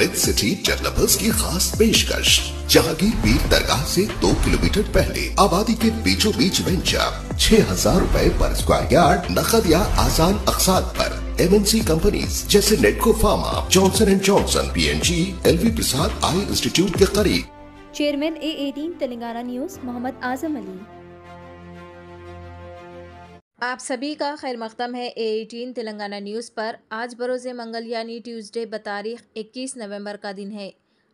With city developers की खास पेशकश। जहांगीर पीर दरगाह से 2 किलोमीटर पहले आबादी के बीचों बीच वेंचर 6,000 रुपए पर स्क्वायर यार्ड नकद या आसान अकसाद पर। MNC कंपनीज जैसे Natco pharma, Johnson and Johnson, PNG, LV Prasad eye institute के करीब। Chairman A18 Telangana news Mohammed Azam Ali. आप सभी का खैर मक़दम है A18 तेलंगाना न्यूज़ पर। आज बरोज़ मंगल यानी ट्यूसडे बतारीख 21 नवंबर का दिन है।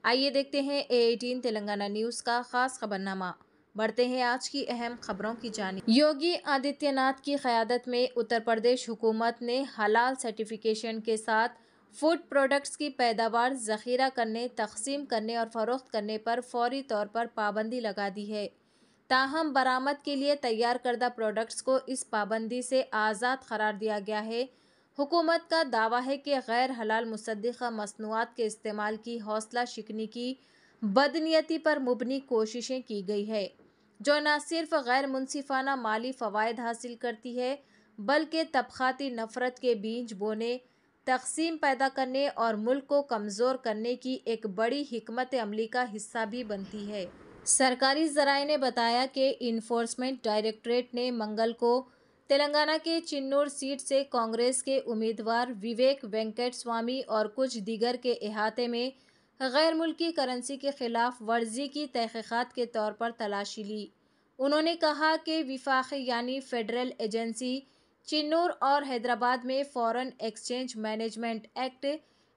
आइए देखते हैं A18 तेलंगाना न्यूज़ का ख़ास खबरनामा। बढ़ते हैं आज की अहम खबरों की जानिब। योगी आदित्यनाथ की क़यादत में उत्तर प्रदेश हुकूमत ने हलाल सर्टिफिकेशन के साथ फूड प्रोडक्ट्स की पैदावार, ज़ख़ीरा करने, तक़सीम करने और फ़रोख्त करने पर फ़ौरी तौर पर पाबंदी लगा दी है। ताहम बरामद के लिए तैयार करदा प्रोडक्ट्स को इस पाबंदी से आज़ाद करार दिया गया है। हुकूमत का दावा है कि गैर हलाल मुसद्दिक़ा मसनूआत के इस्तेमाल की हौसला शिकनी की बदनीयती पर मुबनी कोशिशें की गई है, जो न सिर्फ गैर मुनसिफाना माली फ़वाइद हासिल करती है बल्कि तबक़ाती नफ़रत के बीज बोने, तक़सीम पैदा करने और मुल्क को कमज़ोर करने की एक बड़ी हिकमत अमली का हिस्सा भी बनती है। सरकारी ज़राए ने बताया कि इन्फोर्समेंट डायरेक्टरेट ने मंगल को तेलंगाना के चिन्नूर सीट से कांग्रेस के उम्मीदवार विवेक वेंकट स्वामी और कुछ दीगर के अहाते में गैर मुल्की करेंसी के ख़िलाफ़ वर्जी की तहक़ीक़ात के तौर पर तलाशी ली। उन्होंने कहा कि विफाक़ी यानी फ़ेडरल एजेंसी चिन्नूर और हैदराबाद में foreign exchange management act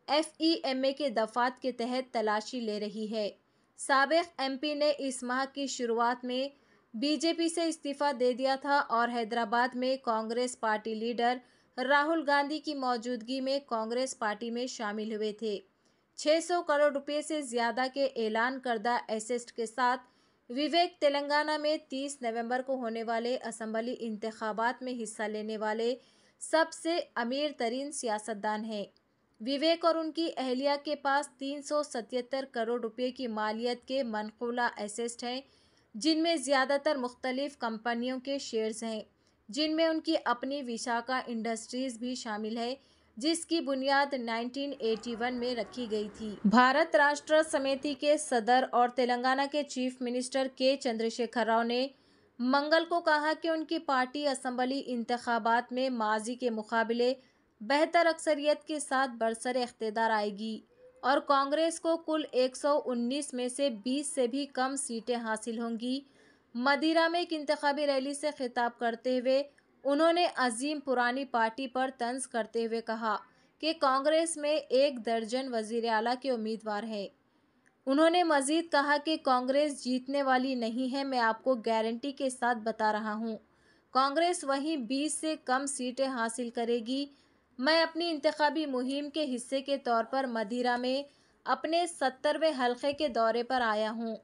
FEMA के दफ़ात के तहत तलाशी ले रही है। साबिक़ MP ने इस माह की शुरुआत में BJP से इस्तीफ़ा दे दिया था और हैदराबाद में कांग्रेस पार्टी लीडर राहुल गांधी की मौजूदगी में कांग्रेस पार्टी में शामिल हुए थे। 600 करोड़ रुपए से ज़्यादा के ऐलान करदा एसेट के साथ विवेक तेलंगाना में 30 नवंबर को होने वाले असम्बली इंतखाबात में हिस्सा लेने वाले सबसे अमीर तरीन सियासतदान हैं। विवेक और उनकी अहलिया के पास 377 करोड़ रुपए की मालियत के मनकूला एसेट हैं, जिनमें ज़्यादातर मुख्तलिफ कंपनियों के शेयर्स हैं, जिनमें उनकी अपनी विशाखा इंडस्ट्रीज़ भी शामिल है, जिसकी बुनियाद 1981 में रखी गई थी। भारत राष्ट्र समिति के सदर और तेलंगाना के चीफ मिनिस्टर के चंद्रशेखर राव ने मंगल को कहा कि उनकी पार्टी असम्बली इंतखाबात में माजी के मुकाबले बेहतर अक्सरियत के साथ बरसरे इख्तिदार आएगी और कांग्रेस को कुल 119 में से 20 से भी कम सीटें हासिल होंगी। मदिरा में एक इंतखाबी रैली से खिताब करते हुए उन्होंने अजीम पुरानी पार्टी पर तंज करते हुए कहा कि कांग्रेस में 1 दर्जन वज़ीर आला के उम्मीदवार हैं। उन्होंने मज़ीद कहा कि कांग्रेस जीतने वाली नहीं है, मैं आपको गारंटी के साथ बता रहा हूँ। कांग्रेस वहीं 20 से कम सीटें हासिल करेगी। मैं अपनी इंतखाबी मुहिम के हिस्से के तौर पर मदिरा में अपने 70वें हल्के के दौरे पर आया हूँ।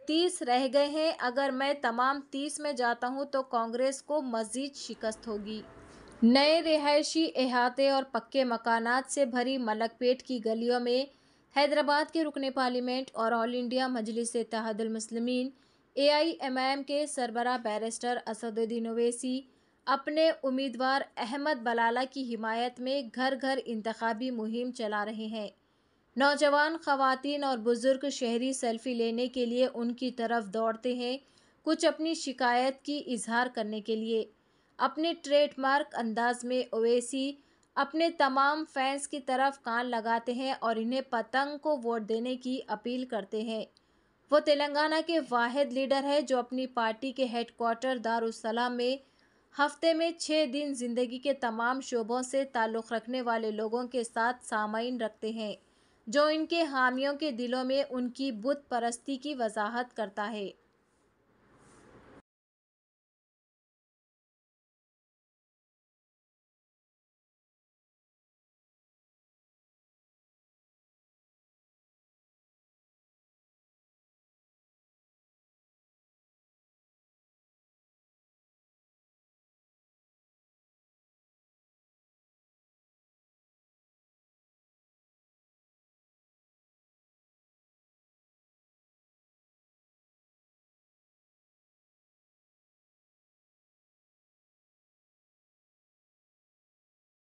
30 रह गए हैं। अगर मैं तमाम 30 में जाता हूँ तो कांग्रेस को मज़ीद शिकस्त होगी। नए रिहायशी अहाते और पक्के मकानात से भरी मलकपेट की गलियों में हैदराबाद के रुकने पार्लियामेंट और ऑल इंडिया मजलिस इत्तेहादुल मुस्लिमीन AIMIM के सरबराह बैरिस्टर असदुद्दीन ओवैसी अपने उम्मीदवार अहमद बलाला की हिमायत में घर घर इंतखाबी मुहिम चला रहे हैं। नौजवान, ख़वातीन और बुज़ुर्ग शहरी सेल्फी लेने के लिए उनकी तरफ दौड़ते हैं, कुछ अपनी शिकायत की इजहार करने के लिए। अपने ट्रेडमार्क अंदाज में ओवैसी अपने तमाम फैंस की तरफ कान लगाते हैं और इन्हें पतंग को वोट देने की अपील करते हैं। वो तेलंगाना के वाहिद लीडर है जो अपनी पार्टी के हेडक्वार्टर दारुस्सलाम में हफ्ते में 6 दिन ज़िंदगी के तमाम शोबों से ताल्लुक़ रखने वाले लोगों के साथ सामाइन रखते हैं, जो इनके हामियों के दिलों में उनकी बुत परस्ती की वजाहत करता है।